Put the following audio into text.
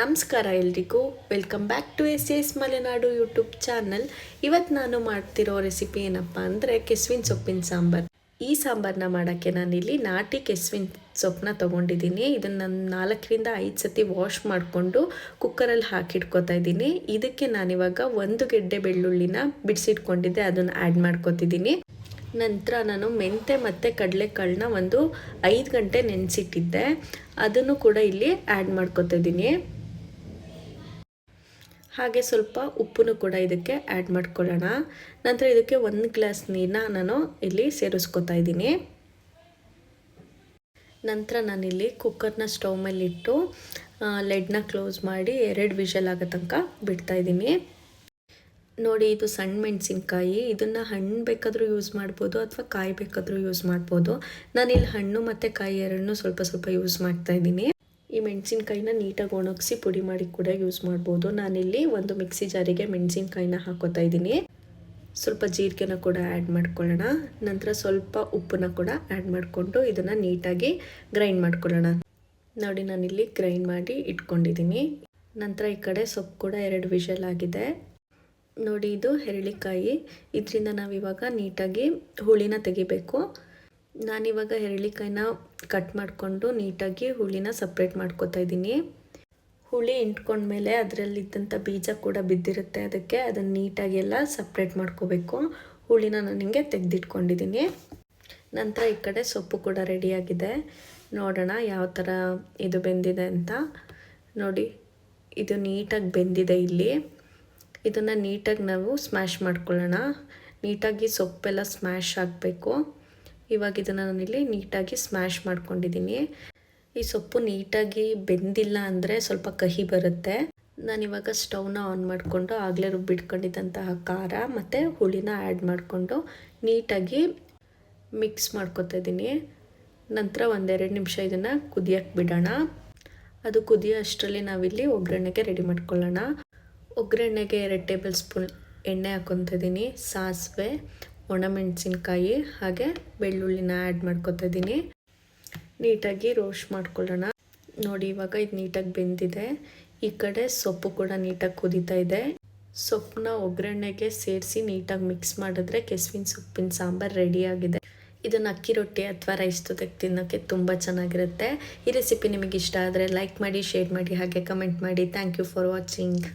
ನಮಸ್ಕಾರ ಎಲ್ರಿಗೂ, welcome back to S Malenadu YouTube channel. ಇವತ್ತು ನಾನು ಮಾಡ್ತಿರೋ ರೆಸಿಪಿ ಏನಪ್ಪ ಅಂದರೆ ಕೆಸುವಿನ ಸೊಪ್ಪಿನ ಸಾಂಬಾರು. ಈ ಸಾಂಬಾರನ್ನ ಮಾಡೋಕ್ಕೆ ನಾನಿಲ್ಲಿ ನಾಟಿ ಕೆಸುವಿನ ಸೊಪ್ಪನ್ನ ತೊಗೊಂಡಿದ್ದೀನಿ. ಇದನ್ನು ನಾನು 4-5 ಸತಿ ವಾಶ್ ಮಾಡಿಕೊಂಡು ಕುಕ್ಕರಲ್ಲಿ ಹಾಕಿಟ್ಕೊತಾ ಇದ್ದೀನಿ. ಇದಕ್ಕೆ ನಾನಿವಾಗ 1 ಗೆಡ್ಡೆ ಬೆಳ್ಳುಳ್ಳಿನ ಬಿಡಿಸಿಟ್ಕೊಂಡಿದ್ದೆ, ಅದನ್ನು ಆ್ಯಡ್ ಮಾಡ್ಕೊತಿದ್ದೀನಿ. ನಂತರ ನಾನು ಮೆಂತೆ ಮತ್ತು ಕಡಲೆಕಾಳನ್ನ ಒಂದು 5 ಗಂಟೆ ನೆನೆಸಿಟ್ಟಿದ್ದೆ, ಅದನ್ನು ಕೂಡ ಇಲ್ಲಿ ಆ್ಯಡ್ ಮಾಡ್ಕೊತಿದ್ದೀನಿ. ಹಾಗೆ ಸ್ವಲ್ಪ ಉಪ್ಪನ್ನು ಕೂಡ ಇದಕ್ಕೆ ಆ್ಯಡ್ ಮಾಡ್ಕೊಳ್ಳೋಣ. ನಂತರ ಇದಕ್ಕೆ 1 ಗ್ಲಾಸ್ ನೀರನ್ನ ನಾನು ಇಲ್ಲಿ ಸೇರಿಸ್ಕೊತಾ ಇದ್ದೀನಿ. ನಂತರ ನಾನಿಲ್ಲಿ ಕುಕ್ಕರ್ನ ಸ್ಟವ್ ಮೇಲಿಟ್ಟು ಲೆಡ್ನ ಕ್ಲೋಸ್ ಮಾಡಿ 2 ವಿಷಲ್ ಆಗೋ ತನಕ ಬಿಡ್ತಾಯಿದ್ದೀನಿ. ನೋಡಿ, ಇದು ಸಣ್ಣ ಮೆಣಸಿನ್ಕಾಯಿ. ಇದನ್ನು ಹಣ್ಣು ಬೇಕಾದರೂ ಯೂಸ್ ಮಾಡ್ಬೋದು ಅಥವಾ ಕಾಯಿ ಬೇಕಾದರೂ ಯೂಸ್ ಮಾಡ್ಬೋದು. ನಾನಿಲ್ಲಿ ಹಣ್ಣು ಮತ್ತು ಕಾಯಿ ಎರಡನ್ನೂ ಸ್ವಲ್ಪ ಯೂಸ್ ಮಾಡ್ತಾಯಿದ್ದೀನಿ. ಈ ಮೆಣಸಿನ್ಕಾಯಿನ ನೀಟಾಗಿ ಒಣಗಿಸಿ ಪುಡಿ ಮಾಡಿ ಕೂಡ ಯೂಸ್ ಮಾಡ್ಬೋದು. ನಾನಿಲ್ಲಿ ಒಂದು ಮಿಕ್ಸಿ ಜಾರಿಗೆ ಮೆಣಸಿನ್ಕಾಯಿನ ಹಾಕೋತಾ ಇದ್ದೀನಿ. ಸ್ವಲ್ಪ ಜೀರಿಗೆನ ಕೂಡ ಆ್ಯಡ್ ಮಾಡ್ಕೊಳ್ಳೋಣ. ನಂತರ ಸ್ವಲ್ಪ ಉಪ್ಪನ್ನ ಕೂಡ ಆ್ಯಡ್ ಮಾಡಿಕೊಂಡು ಇದನ್ನು ನೀಟಾಗಿ ಗ್ರೈಂಡ್ ಮಾಡ್ಕೊಳ್ಳೋಣ. ನೋಡಿ, ನಾನಿಲ್ಲಿ ಗ್ರೈಂಡ್ ಮಾಡಿ ಇಟ್ಕೊಂಡಿದ್ದೀನಿ. ನಂತರ ಈ ಕಡೆ ಸೊಪ್ಪು ಕೂಡ 2 ವಿಷಲ್ ಆಗಿದೆ. ನೋಡಿ, ಇದು ಹೆರಳಿಕಾಯಿ. ಇದರಿಂದ ನಾವಿವಾಗ ನೀಟಾಗಿ ಹುಳಿನ ತೆಗಿಬೇಕು. ನಾನಿವಾಗ ಹೆರಳಿಕಾಯಿನ ಕಟ್ ಮಾಡಿಕೊಂಡು ನೀಟಾಗಿ ಹುಳಿನ ಸಪ್ರೇಟ್ ಮಾಡ್ಕೊತಾ ಇದ್ದೀನಿ. ಹುಳಿ ಇಂಟ್ಕೊಂಡ್ಮೇಲೆ ಅದರಲ್ಲಿದ್ದಂಥ ಬೀಜ ಕೂಡ ಬಿದ್ದಿರುತ್ತೆ, ಅದನ್ನು ನೀಟಾಗಿ ಎಲ್ಲ ಸಪ್ರೇಟ್ ಮಾಡ್ಕೋಬೇಕು. ಹುಳಿನ ನಾನು ಹಿಂಗೆ ತೆಗೆದಿಟ್ಕೊಂಡಿದ್ದೀನಿ. ನಂತರ ಈ ಕಡೆ ಸೊಪ್ಪು ಕೂಡ ರೆಡಿಯಾಗಿದೆ. ನೋಡೋಣ ಯಾವ ಥರ ಇದು ಬೆಂದಿದೆ ಅಂತ. ನೋಡಿ, ಇದು ನೀಟಾಗಿ ಬೆಂದಿದೆ. ಇಲ್ಲಿ ಇದನ್ನು ನೀಟಾಗಿ ನಾವು ಸ್ಮ್ಯಾಶ್ ಮಾಡ್ಕೊಳ್ಳೋಣ. ನೀಟಾಗಿ ಸೊಪ್ಪೆಲ್ಲ ಸ್ಮ್ಯಾಶ್ ಆಗಬೇಕು. ಇವಾಗ ಇದನ್ನು ನಾನಿಲ್ಲಿ ನೀಟಾಗಿ ಸ್ಮ್ಯಾಶ್ ಮಾಡ್ಕೊಂಡಿದ್ದೀನಿ. ಈ ಸೊಪ್ಪು ನೀಟಾಗಿ ಬೆಂದಿಲ್ಲ ಅಂದರೆ ಸ್ವಲ್ಪ ಕಹಿ ಬರುತ್ತೆ. ನಾನಿವಾಗ ಸ್ಟವ್ನ ಆನ್ ಮಾಡಿಕೊಂಡು ಆಗಲೇ ರುಬ್ಬಿಟ್ಕೊಂಡಿದ್ದಂತಹ ಖಾರ ಮತ್ತು ಹುಳಿನ ಆ್ಯಡ್ ಮಾಡಿಕೊಂಡು ನೀಟಾಗಿ ಮಿಕ್ಸ್ ಮಾಡ್ಕೊತಾ ಇದ್ದೀನಿ. ನಂತರ 1-2 ನಿಮಿಷ ಇದನ್ನು ಕುದಿಯೋಕ್ಕೆ ಬಿಡೋಣ. ಅದು ಕುದಿಯೋ ಅಷ್ಟರಲ್ಲಿ ನಾವಿಲ್ಲಿ ಒಗ್ಗರಣೆಗೆ ರೆಡಿ ಮಾಡ್ಕೊಳ್ಳೋಣ. ಒಗ್ಗರಣೆಗೆ 2 ಟೇಬಲ್ ಸ್ಪೂನ್ ಎಣ್ಣೆ ಹಾಕ್ಕೊತಾ ಇದ್ದೀನಿ. ಸಾಸಿವೆ, ಒಣಮೆಣಸಿನ್ಕಾಯಿ ಹಾಗೆ ಬೆಳ್ಳುಳ್ಳಿನ ಆ್ಯಡ್ ಮಾಡ್ಕೊತಾ ಇದ್ದೀನಿ. ನೀಟಾಗಿ ರೋಸ್ಟ್ ಮಾಡ್ಕೊಳ್ಳೋಣ. ನೋಡಿ, ಇವಾಗ ಇದು ನೀಟಾಗಿ ಬೆಂದಿದೆ. ಈ ಕಡೆ ಸೊಪ್ಪು ಕೂಡ ನೀಟಾಗಿ ಕುದೀತಾ ಇದೆ. ಸೊಪ್ಪನ್ನ ಒಗ್ಗರಣೆಗೆ ಸೇರಿಸಿ ನೀಟಾಗಿ ಮಿಕ್ಸ್ ಮಾಡಿದ್ರೆ ಕೆಸುವಿನ ಸೊಪ್ಪಿನ ಸಾಂಬಾರು ರೆಡಿಯಾಗಿದೆ. ಇದನ್ನು ಅಕ್ಕಿ ರೊಟ್ಟಿ ಅಥವಾ ರೈಸ್ ಜೊತೆಗೆ ತಿನ್ನೋಕ್ಕೆ ತುಂಬ ಚೆನ್ನಾಗಿರುತ್ತೆ. ಈ ರೆಸಿಪಿ ನಿಮಗೆ ಇಷ್ಟ ಆದರೆ ಲೈಕ್ ಮಾಡಿ, ಶೇರ್ ಮಾಡಿ ಹಾಗೆ ಕಮೆಂಟ್ ಮಾಡಿ. Thank you for watching.